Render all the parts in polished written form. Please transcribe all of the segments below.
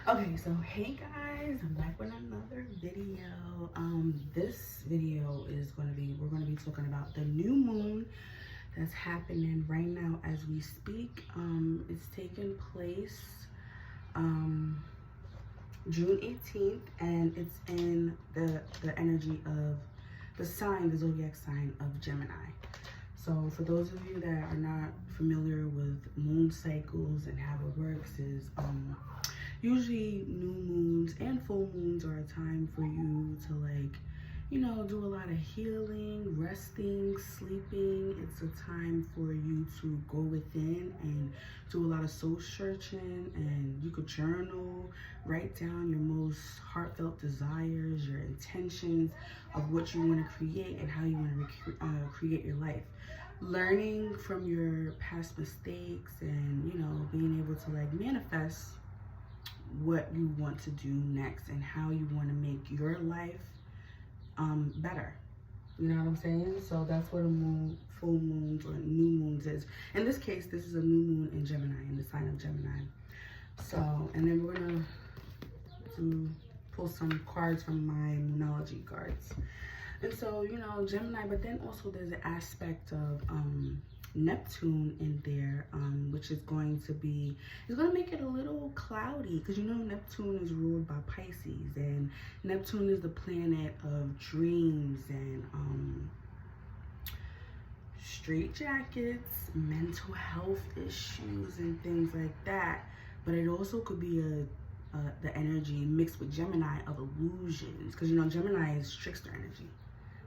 Okay, so hey guys, I'm back with another video. This video is we're gonna be talking about the new moon that's happening right now as we speak. It's taking place June 18th, and it's in the energy of the zodiac sign of Gemini. So for those of you that are not familiar with moon cycles and how it works is usually new moons and full moons are a time for you to do a lot of healing, resting, sleeping. It's a time for you to go within and do a lot of soul searching, and you could journal, write down your most heartfelt desires, your intentions of what you want to create and how you want to create your life. Learning from your past mistakes and, being able to manifest what you want to do next and how you want to make your life better. You know what I'm saying? So that's what full moons or new moons is. In this case, this is a new moon in Gemini, in the sign of Gemini. So, and then we're gonna pull some cards from my Moonology cards. And so, Gemini, but then also there's an aspect of Neptune in there, which is going to make it a little cloudy, because Neptune is ruled by Pisces, and Neptune is the planet of dreams and straitjackets, mental health issues and things like that. But it also could be the energy mixed with Gemini of illusions, because Gemini is trickster energy.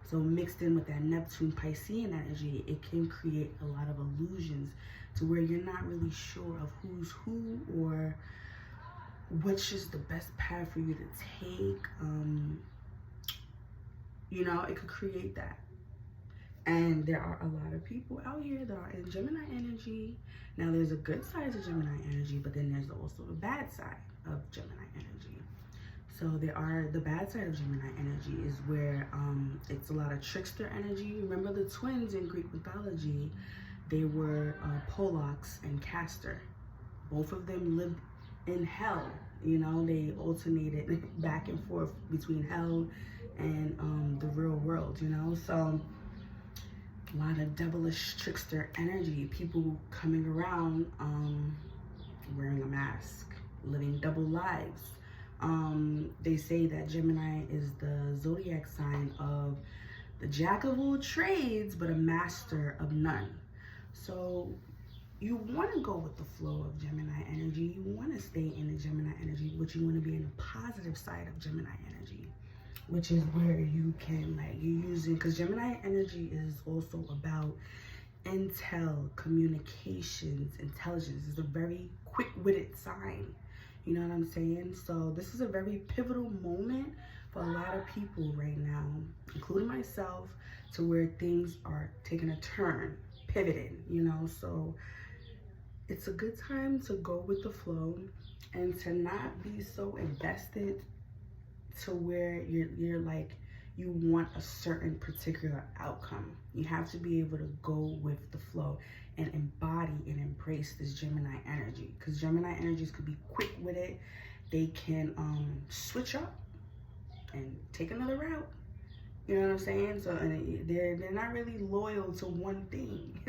So mixed in with that Neptune Piscean energy, it can create a lot of illusions to where you're not really sure of who's who or which is the best path for you to take. It could create that. And there are a lot of people out here that are in Gemini energy. Now there's a good side to Gemini energy, but then there's also a bad side of Gemini energy. So the bad side of Gemini energy is where it's a lot of trickster energy. Remember the twins in Greek mythology? They were Pollux and Castor. Both of them lived in hell. They alternated back and forth between hell and the real world. So a lot of devilish trickster energy. People coming around wearing a mask, living double lives. They say that Gemini is the zodiac sign of the jack of all trades, but a master of none. So you want to go with the flow of Gemini energy. You want to stay in the Gemini energy, but you want to be in the positive side of Gemini energy, which is where you can you use it, because Gemini energy is also about intel, communications, intelligence. It's a very quick-witted sign. You know what I'm saying? So this is a very pivotal moment for a lot of people right now, including myself, to where things are taking a turn, pivoting, So it's a good time to go with the flow and to not be so invested to where you're like, you want a certain particular outcome. You have to be able to go with the flow and embody and embrace this Gemini energy, because Gemini energies could be quick with it. They can switch up and take another route. You know what I'm saying? So they're not really loyal to one thing.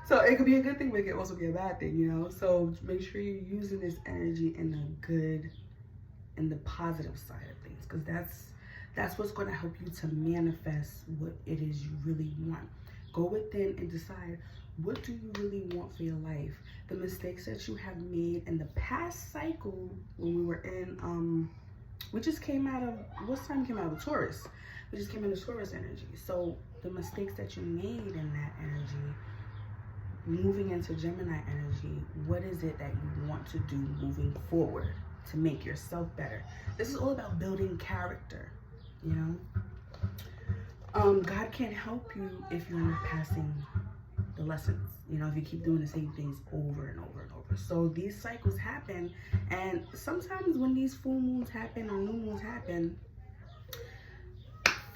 So it could be a good thing, but it could also be a bad thing. So make sure you're using this energy in the positive side of things, because that's what's going to help you to manifest what it is you really want. Go within and decide, what do you really want for your life? The mistakes that you have made in the past cycle, when we were in, we just came out of, what sign came out of Taurus? We just came into Taurus energy. So the mistakes that you made in that energy, moving into Gemini energy, what is it that you want to do moving forward to make yourself better? This is all about building character, God can't help you if you're not passing the lessons, if you keep doing the same things over and over and over. So these cycles happen, and sometimes when these full moons happen or new moons happen,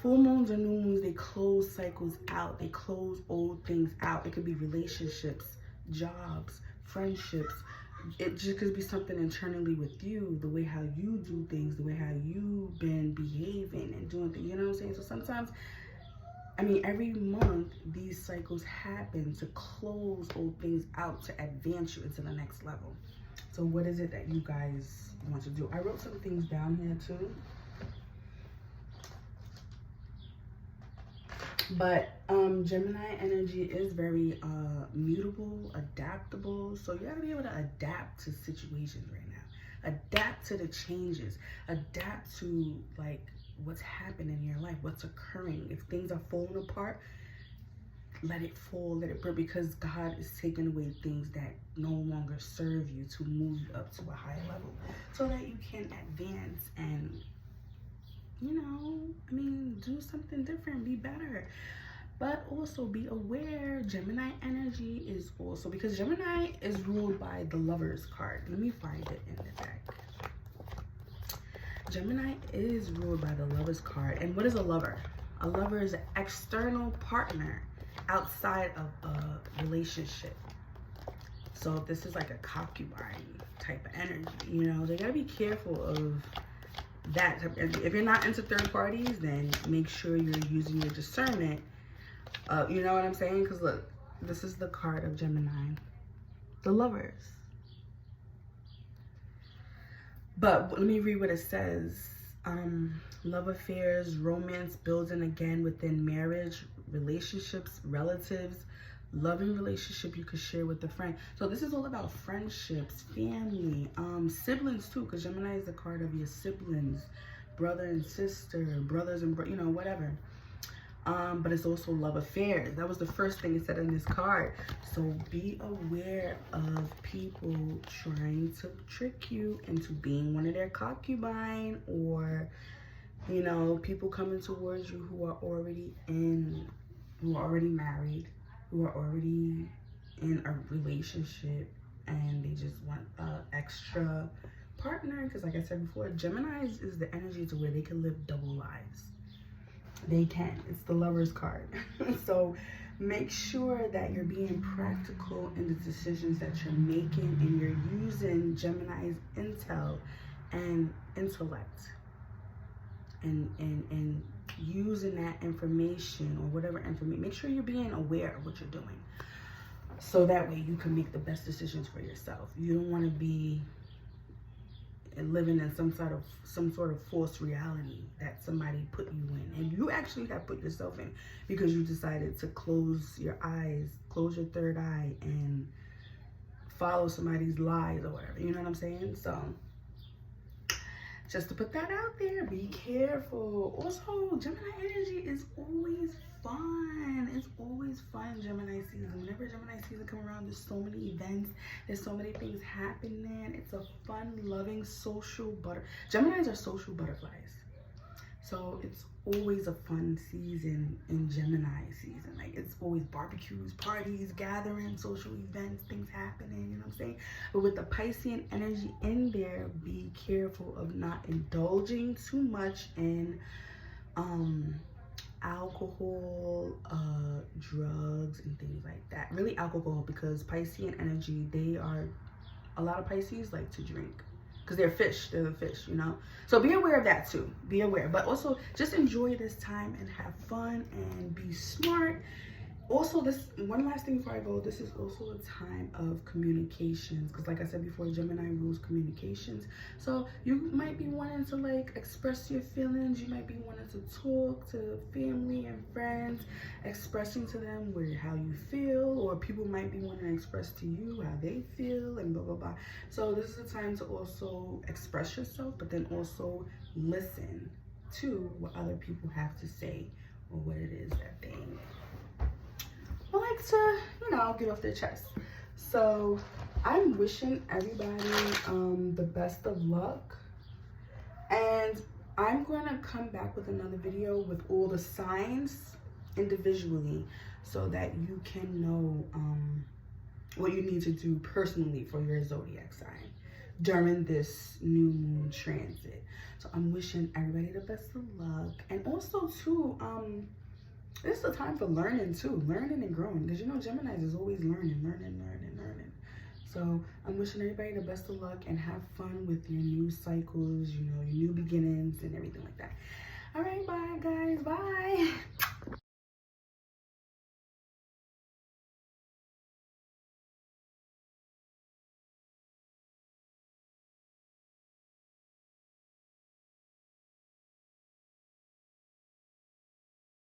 full moons or new moons, they close cycles out. They close old things out. It could be relationships, jobs, friendships, it just could be something internally with you, the way how you do things, the way how you've been behaving and doing things, you know what I'm saying? So sometimes, I mean, every month these cycles happen to close old things out, to advance you into the next level. So what is it that you guys want to do? I wrote some things down here too. But Gemini energy is very mutable, adaptable. So you gotta be able to adapt to situations right now. Adapt to the changes. Adapt to like what's happening in your life, what's occurring. If things are falling apart, let it fall, let it burn, because God is taking away things that no longer serve you to move you up to a higher level so that you can advance and, you know, I mean, do something different, be better. But also be aware, Gemini energy is also, because Gemini is ruled by the Lovers card. Let me find it in the deck. Gemini is ruled by the Lovers card. And what is a lover? A lover is an external partner outside of a relationship. So if this is like a concubine type of energy, you know, they gotta be careful of that. If you're not into third parties, then make sure you're using your discernment. You know what I'm saying? Because look, this is the card of Gemini, the Lovers. But let me read what it says. Love affairs, romance, building again within marriage, relationships, relatives, loving relationship you could share with a friend. So this is all about friendships, family, siblings too, because Gemini is the card of your siblings, brother and sister, brothers and you know, whatever. But it's also love affairs. That was the first thing it said in this card. So be aware of people trying to trick you into being one of their concubine, or, you know, people coming towards you who are already married, who are already in a relationship, and they just want an extra partner. Because like I said before, Gemini is the energy to where they can live double lives. They can. It's the Lovers card. So make sure that you're being practical in the decisions that you're making, and you're using Gemini's intel and intellect, and using that information, or whatever information. Make sure you're being aware of what you're doing, so that way you can make the best decisions for yourself. You don't want to be living in some sort of false reality that somebody put you in, and you actually have put yourself in, because you decided to close your eyes, close your third eye, and follow somebody's lies or whatever. You know what I'm saying? So just to put that out there, be careful. Also, Gemini energy is always fun. It's always fun, Gemini season. Whenever Gemini season come around, there's so many events. There's so many things happening. It's a fun, loving, social Geminis are social butterflies. So it's always a fun season in Gemini season. Like, it's always barbecues, parties, gatherings, social events, things happening, you know what I'm saying? But with the Piscean energy in there, be careful of not indulging too much in alcohol, drugs, and things like that. Really alcohol, because Piscean energy, a lot of Pisces like to drink. Because they're the fish, you know? So be aware of that too. Be aware. But also, just enjoy this time and have fun and be smart. Also, this one last thing before I go, this is also a time of communications. Because like I said before, Gemini rules communications. So you might be wanting to like express your feelings. You might be wanting to talk to family and friends, expressing to them how you feel, or people might be wanting to express to you how they feel, and blah, blah, blah. So this is a time to also express yourself, but then also listen to what other people have to say, or what it is that they like to, you know, get off their chest. So I'm wishing everybody the best of luck, and I'm going to come back with another video with all the signs individually, so that you can know what you need to do personally for your zodiac sign during this new moon transit. So I'm wishing everybody the best of luck. And also too, this is a time for learning too, learning and growing, because you know Gemini is always learning. So I'm wishing everybody the best of luck and have fun with your new cycles, you know, your new beginnings and everything like that. All right, bye guys, bye.